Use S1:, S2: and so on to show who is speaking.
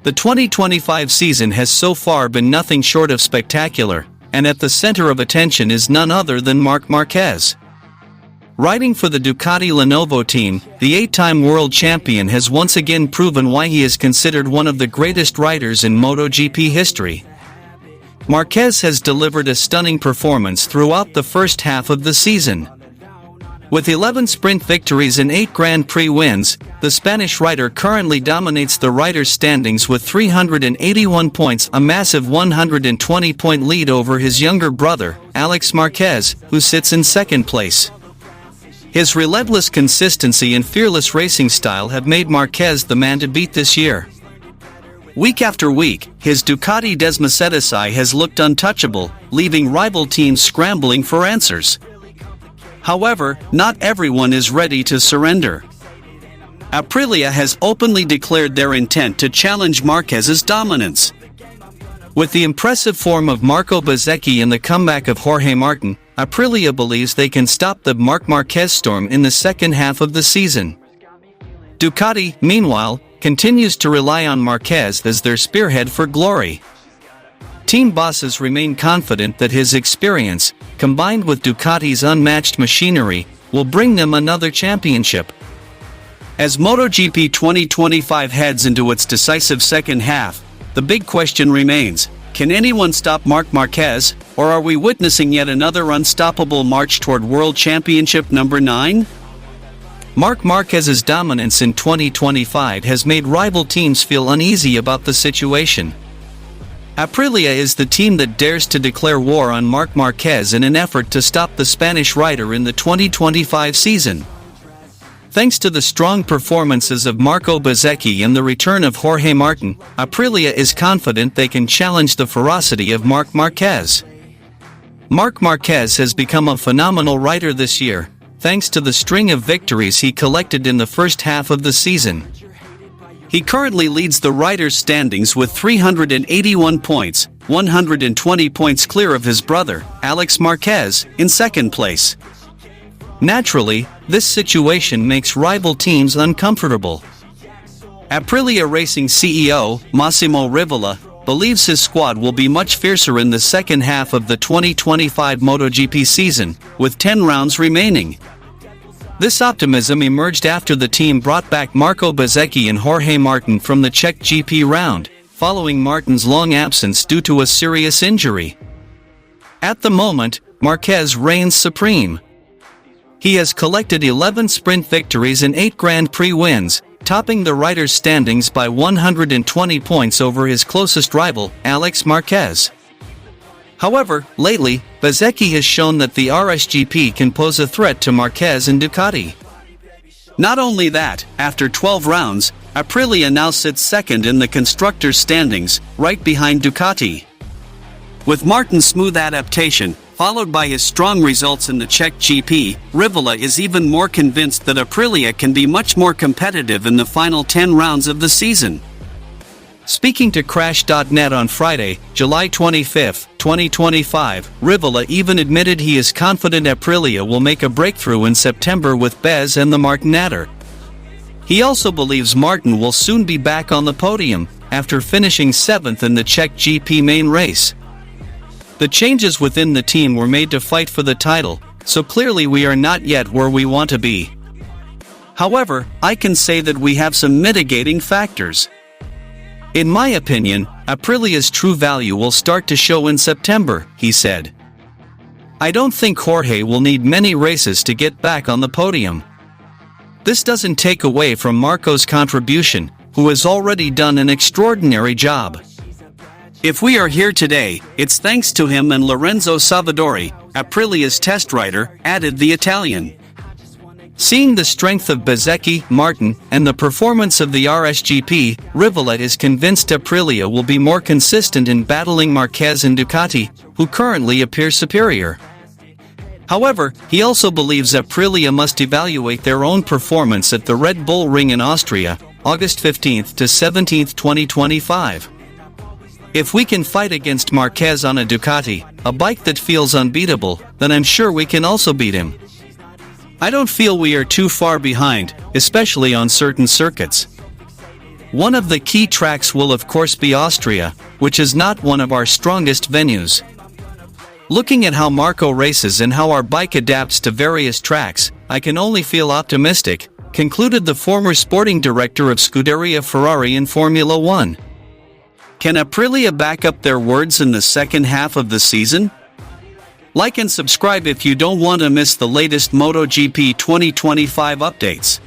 S1: The 2025 season has so far been nothing short of spectacular, and at the center of attention is none other than Marc Marquez. Riding for the Ducati Lenovo team, the 8-time world champion has once again proven why he is considered one of the greatest riders in MotoGP history. Marquez has delivered a stunning performance throughout the first half of the season. With 11 sprint victories and 8 Grand Prix wins, the Spanish rider currently dominates the riders' standings with 381 points, a massive 120-point lead over his younger brother, Alex Marquez, who sits in second place. His relentless consistency and fearless racing style have made Marquez the man to beat this year. Week after week, his Ducati Desmosedici has looked untouchable, leaving rival teams scrambling for answers. However, not everyone is ready to surrender. Aprilia has openly declared their intent to challenge Marquez's dominance. With the impressive form of Marco Bezzecchi and the comeback of Jorge Martin, Aprilia believes they can stop the Marc Marquez storm in the second half of the season. Ducati, meanwhile, continues to rely on Marquez as their spearhead for glory. Team bosses remain confident that his experience, combined with Ducati's unmatched machinery, will bring them another championship. As MotoGP 2025 heads into its decisive second half, the big question remains: can anyone stop Marc Marquez, or are we witnessing yet another unstoppable march toward World Championship number 9? Marc Marquez's dominance in 2025 has made rival teams feel uneasy about the situation. Aprilia is the team that dares to declare war on Marc Marquez in an effort to stop the Spanish rider in the 2025 season. Thanks to the strong performances of Marco Bezzecchi and the return of Jorge Martin, Aprilia is confident they can challenge the ferocity of Marc Marquez. Marc Marquez has become a phenomenal rider this year, thanks to the string of victories he collected in the first half of the season. He currently leads the riders' standings with 381 points, 120 points clear of his brother, Alex Marquez, in second place. Naturally, this situation makes rival teams uncomfortable. Aprilia Racing CEO, Massimo Rivola, believes his squad will be much fiercer in the second half of the 2025 MotoGP season, with 10 rounds remaining. This optimism emerged after the team brought back Marco Bezzecchi and Jorge Martin from the Czech GP round, following Martin's long absence due to a serious injury. At the moment, Marquez reigns supreme. He has collected 11 sprint victories and 8 Grand Prix wins, topping the riders' standings by 120 points over his closest rival, Alex Marquez. However, lately, Bezzecchi has shown that the RSGP can pose a threat to Marquez and Ducati. Not only that, after 12 rounds, Aprilia now sits second in the constructors' standings, right behind Ducati. With Martin's smooth adaptation, followed by his strong results in the Czech GP, Rivola is even more convinced that Aprilia can be much more competitive in the final 10 rounds of the season. Speaking to Crash.net on Friday, July 25, 2025, Rivola even admitted he is confident Aprilia will make a breakthrough in September with Bez and the Martinator. He also believes Martin will soon be back on the podium, after finishing 7th in the Czech GP main race. The changes within the team were made to fight for the title, so clearly we are not yet where we want to be. However, I can say that we have some mitigating factors. In my opinion, Aprilia's true value will start to show in September, he said. I don't think Jorge will need many races to get back on the podium. This doesn't take away from Marco's contribution, who has already done an extraordinary job. If we are here today, it's thanks to him, and Lorenzo Savadori, Aprilia's test rider, added the Italian. Seeing the strength of Bezzecchi, Martin, and the performance of the RSGP, Rivola is convinced Aprilia will be more consistent in battling Marquez and Ducati, who currently appear superior. However, he also believes Aprilia must evaluate their own performance at the Red Bull Ring in Austria, August 15 to 17, 2025. If we can fight against Marquez on a Ducati, a bike that feels unbeatable, then I'm sure we can also beat him. I don't feel we are too far behind, especially on certain circuits. One of the key tracks will of course be Austria, which is not one of our strongest venues. Looking at how Marco races and how our bike adapts to various tracks, I can only feel optimistic, concluded the former sporting director of Scuderia Ferrari in Formula 1. Can Aprilia back up their words in the second half of the season? Like and subscribe if you don't want to miss the latest MotoGP 2025 updates.